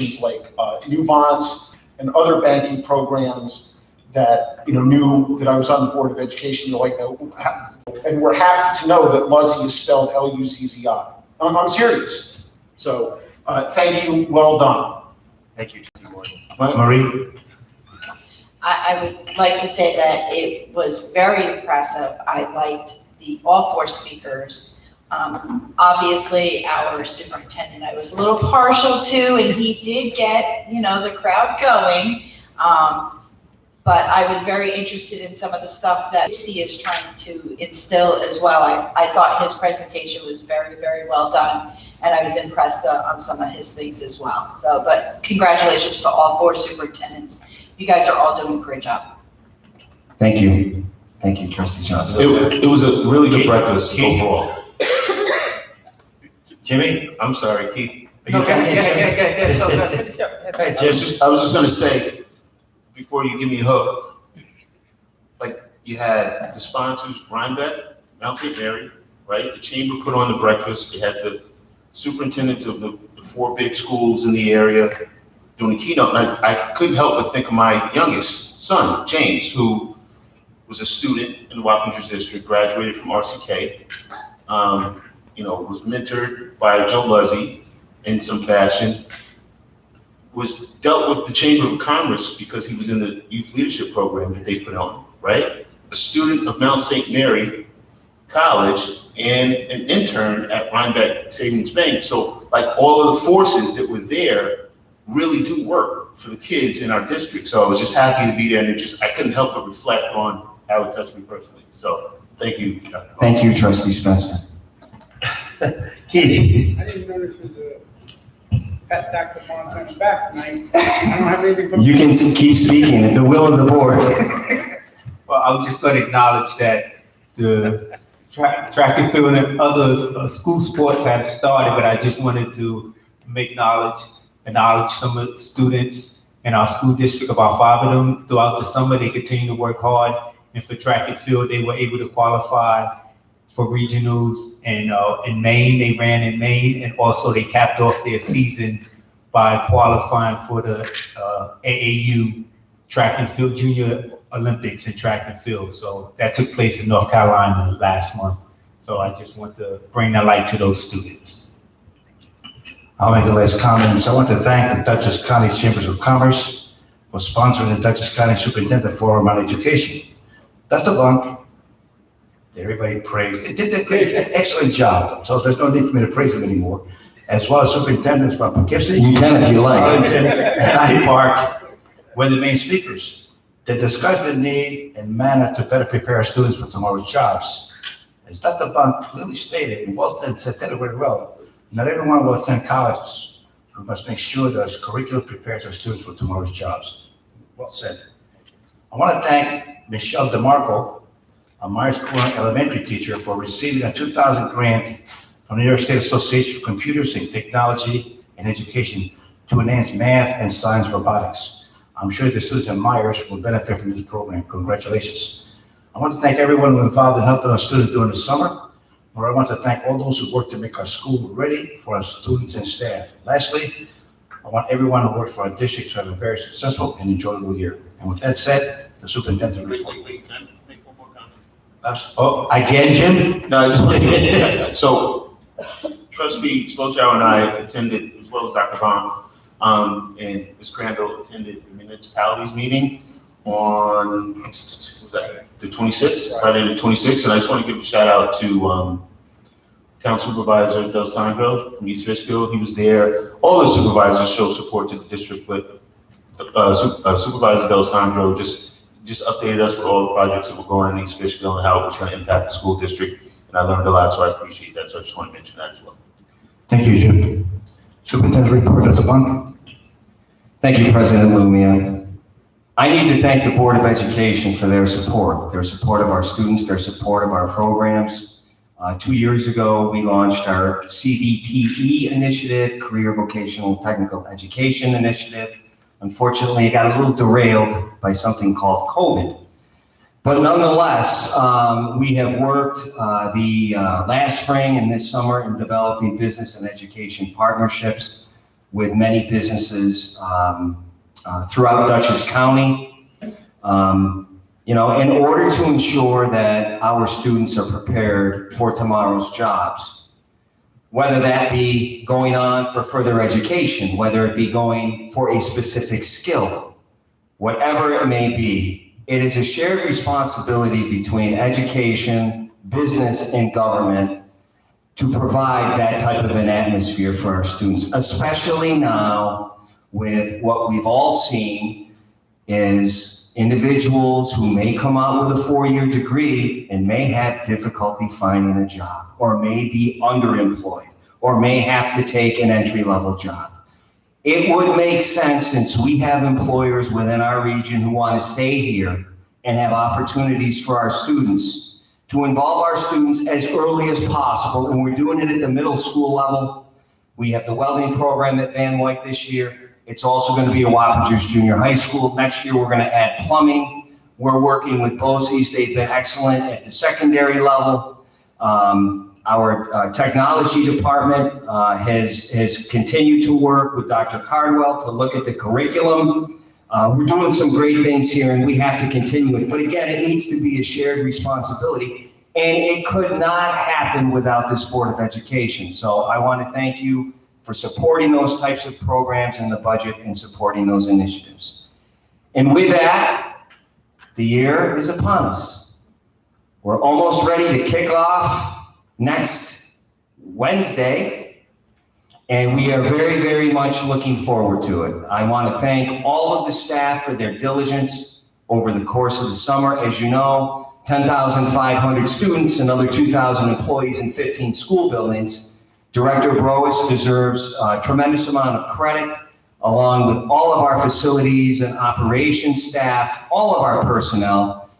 like Nuvance and other banking programs that knew that I was on the Board of Education. And we're happy to know that Luzzy is spelled L-U-Z-Z-I. I'm serious. So thank you. Well done. Thank you, Marie. I would like to say that it was very impressive. I liked all four speakers. Obviously, our superintendent, I was a little partial to, and he did get, the crowd going. But I was very interested in some of the stuff that WC is trying to instill as well. I thought his presentation was very, very well done, and I was impressed on some of his things as well. So, but congratulations to all four superintendents. You guys are all doing a great job. Thank you. Thank you, Trustee Johnson. It was a really good breakfast overall. Jimmy? I'm sorry, Keith. Are you done? Finish up. I was just going to say, before you give me a hug, like you had the sponsors, Rhinebeck, Mount St. Mary, right? The chamber put on the breakfast. You had the superintendents of the four big schools in the area doing the keynote. And I couldn't help but think of my youngest son, James, who was a student in the Wappingers District, graduated from RCK, was mentored by Joe Luzzy in some fashion, was dealt with the Chamber of Commerce because he was in the youth leadership program that they put on, right? A student of Mount St. Mary College and an intern at Rhinebeck Savings Bank. So like all of the forces that were there really do work for the kids in our district. So I was just happy to be there, and I couldn't help but reflect on how it touched me personally. So thank you. Thank you, Trustee Spencer. Keith. I didn't know this was a pat Dr. Bond on the back tonight. I don't have anything. You can keep speaking at the will of the board. Well, I was just going to acknowledge that the track and field and other school sports have started, but I just wanted to acknowledge some of the students in our school district, about 5 of them throughout the summer. They continue to work hard, and for track and field, they were able to qualify for regionals in Maine. They ran in Maine, and also they capped off their season by qualifying for the AAU track and field Junior Olympics in track and field. So that took place in North Carolina last month. So I just want to bring that light to those students. I'll make the last comments. I want to thank the Dutchess County Chambers of Commerce for sponsoring the Dutchess County Superintendent Forum on Education. That's the bunk. Everybody praised. They did an excellent job, so there's no need for me to praise them anymore. As well as superintendents from Poughkeepsie. You can if you like. Arlington, and Hyde Park were the main speakers. They discussed the need and manner to better prepare our students for tomorrow's jobs. As Dr. Bond clearly stated, and Walton said that very well, not everyone will attend college. We must make sure that our curriculum prepares our students for tomorrow's jobs. Well said. I want to thank Michelle DeMarco, a Myers Corner elementary teacher, for receiving a 2000 grant from the New York State Association of Computers and Technology and Education to enhance math and science robotics. I'm sure the students at Myers will benefit from this program. Congratulations. I want to thank everyone who involved in helping our students during the summer. Or I want to thank all those who worked to make our school ready for our students and staff. Lastly, I want everyone who worked for our district to have a very successful and enjoyable year. And with that said, the superintendent report. Wait, can I make one more comment? Oh, again, Jim? No, I just want to, so Trustee Slochow and I attended, as well as Dr. Bond, and Ms. Crandall attended the municipalities meeting on, was that the 26th, Friday the 26th, and I just want to give a shout out to Town Supervisor Del Sandro from East Fishkill. He was there. All the supervisors showed support to the district, but Supervisor Del Sandro just updated us with all the projects that were going on in East Fishkill and how it was going to impact the school district, and I learned a lot, so I appreciate that. So I just want to mention that as well. Thank you, Jim. Superintendent report, Dr. Bond. Thank you, President Lumia. I need to thank the Board of Education for their support of our students, their support of our programs. 2 years ago, we launched our CVTE initiative, Career Vocational Technical Education Initiative. Unfortunately, it got a little derailed by something called COVID. But nonetheless, we have worked the last spring and this summer in developing business and education partnerships. with many businesses throughout Dutchess County. You know, in order to ensure that our students are prepared for tomorrow's jobs, whether that be going on for further education, whether it be going for a specific skill, whatever it may be, it is a shared responsibility between education, business, and government to provide that type of an atmosphere for our students, especially now with what we've all seen is individuals who may come out with a 4-year degree and may have difficulty finding a job, or may be underemployed, or may have to take an entry-level job. It would make sense, since we have employers within our region who want to stay here and have opportunities for our students, to involve our students as early as possible, and we're doing it at the middle school level. We have the welding program at Van Wyck this year. It's also going to be at Wappingers Junior High School. Next year, we're going to add plumbing. We're working with BOCES. They've been excellent at the secondary level. Our technology department has continued to work with Dr. Cardwell to look at the curriculum. We're doing some great things here, and we have to continue it. But again, it needs to be a shared responsibility, and it could not happen without this Board of Education. So I want to thank you for supporting those types of programs in the budget and supporting those initiatives. And with that, the year is upon us. We're almost ready to kick off next Wednesday, and we are very, very much looking forward to it. I want to thank all of the staff for their diligence over the course of the summer. As you know, 10,500 students, another 2,000 employees in 15 school buildings. Director Brois deserves a tremendous amount of credit, along with all of our facilities and operations staff, all of our personnel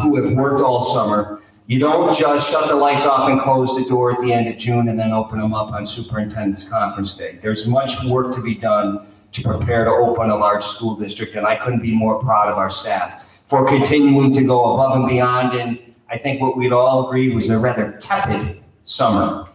who have worked all summer. You don't just shut the lights off and close the door at the end of June and then open them up on Superintendent's Conference Day. There's much work to be done to prepare to open a large school district, and I couldn't be more proud of our staff for continuing to go above and beyond. And I think what we'd all agree was a rather tepid summer.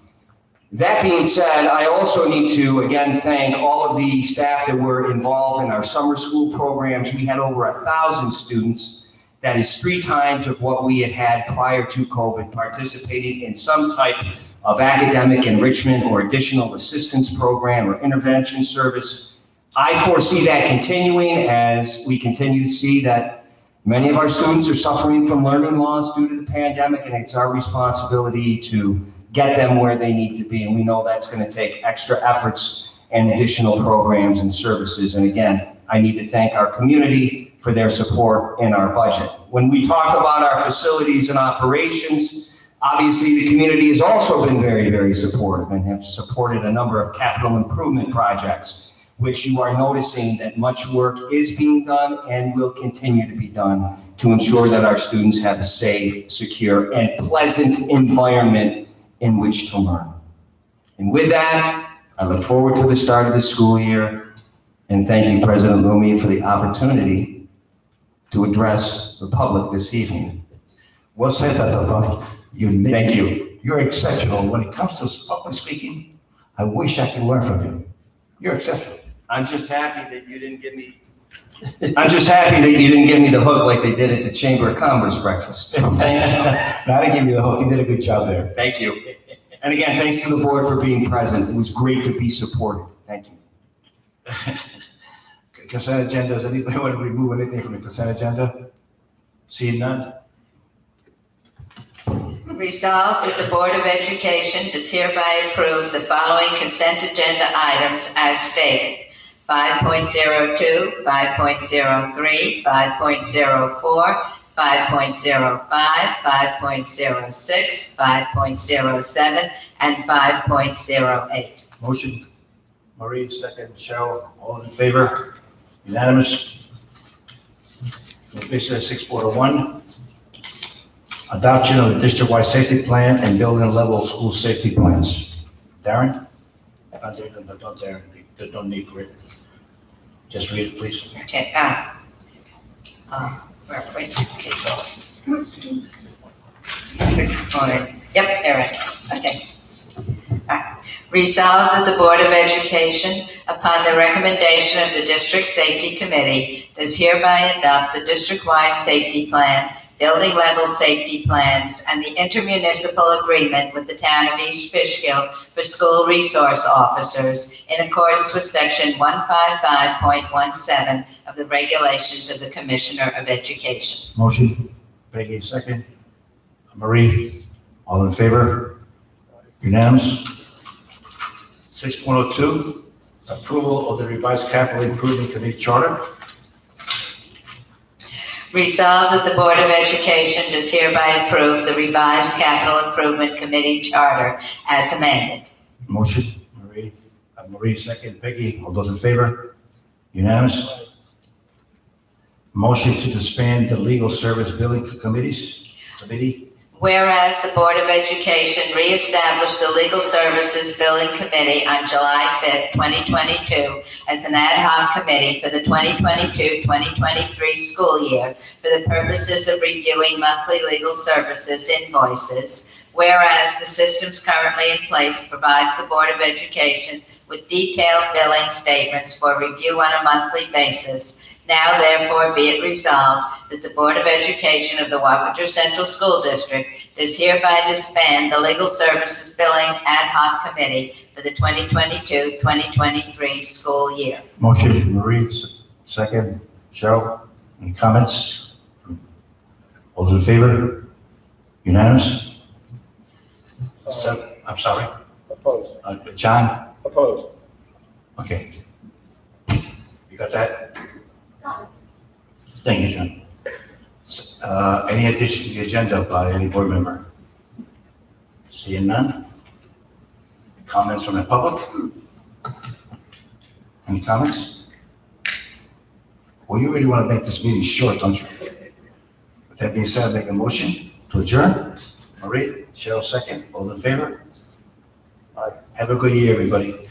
That being said, I also need to, again, thank all of the staff that were involved in our summer school programs. We had over 1,000 students. That is 3 times of what we had prior to COVID, participating in some type of academic enrichment or additional assistance program or intervention service. I foresee that continuing as we continue to see that many of our students are suffering from learning loss due to the pandemic, and it's our responsibility to get them where they need to be. And we know that's going to take extra efforts and additional programs and services. And again, I need to thank our community for their support in our budget. When we talk about our facilities and operations, obviously the community has also been very, very supportive and have supported a number of capital improvement projects, which you are noticing that much work is being done and will continue to be done to ensure that our students have a safe, secure, and pleasant environment in which to learn. And with that, I look forward to the start of the school year, and thank you, President Lumia, for the opportunity to address the public this evening. Well said, Dr. Bunny. Thank you. You're exceptional. When it comes to public speaking, I wish I could learn from you. You're exceptional. I'm just happy that you didn't give me the hook like they did at the Chamber of Commerce breakfast. No, I didn't give you the hook. You did a good job there. Thank you. And again, thanks to the board for being present. It was great to be supported. Thank you. Consent agenda. Does anybody want to remove anything from the consent agenda? Seeing none? Resolved that the Board of Education does hereby approve the following consent agenda items as stated: 5.02, 5.03, 5.04, 5.05, 5.06, 5.07, and 5.08. Motion, Marie, second, Cheryl, all in favor? Unanimous. Official 6.01, adoption of the district-wide safety plan and building level school safety plans. Darren? Don't Darren, there's no need for it. Just read it, please. Okay, wait, okay. 6 point, yep, here it is. Okay. All right. Resolved that the Board of Education upon the recommendation of the District Safety Committee, does hereby adopt the district-wide safety plan, building level safety plans, and the intermunicipal agreement with the town of East Fishkill for school resource officers in accordance with section 155.17 of the regulations of the Commissioner of Education. Motion, Peggy, second. Marie, all in favor? Unanimous? 6.02, approval of the revised capital improvement committee charter. Resolved that the Board of Education does hereby approve the revised capital improvement committee charter as amended. Motion, Marie, second. Peggy, all those in favor? Unanimous? Motion to disband the legal service billing committee. Whereas the Board of Education reestablished the Legal Services Billing Committee on July 5th, 2022 as an ad hoc committee for the 2022-2023 school year for the purposes of reviewing monthly legal services invoices. Whereas the systems currently in place provides the Board of Education with detailed billing statements for review on a monthly basis. Now therefore be it resolved that the Board of Education of the Wappinger Central School District does hereby disband the Legal Services Billing Ad Hoc Committee for the 2022-2023 school year. Motion, Marie, second. Cheryl, any comments? All those in favor? Unanimous? I'm sorry, Opposed. John? Opposed. Okay. You got that? Thank you, John. Any addition to the agenda by any board member? Seeing none? Comments from the public? Any comments? Well, you really want to make this meeting short, don't you? With that being said, I make a motion to adjourn. Marie, Cheryl, second. All in favor? All right. Have a good year, everybody.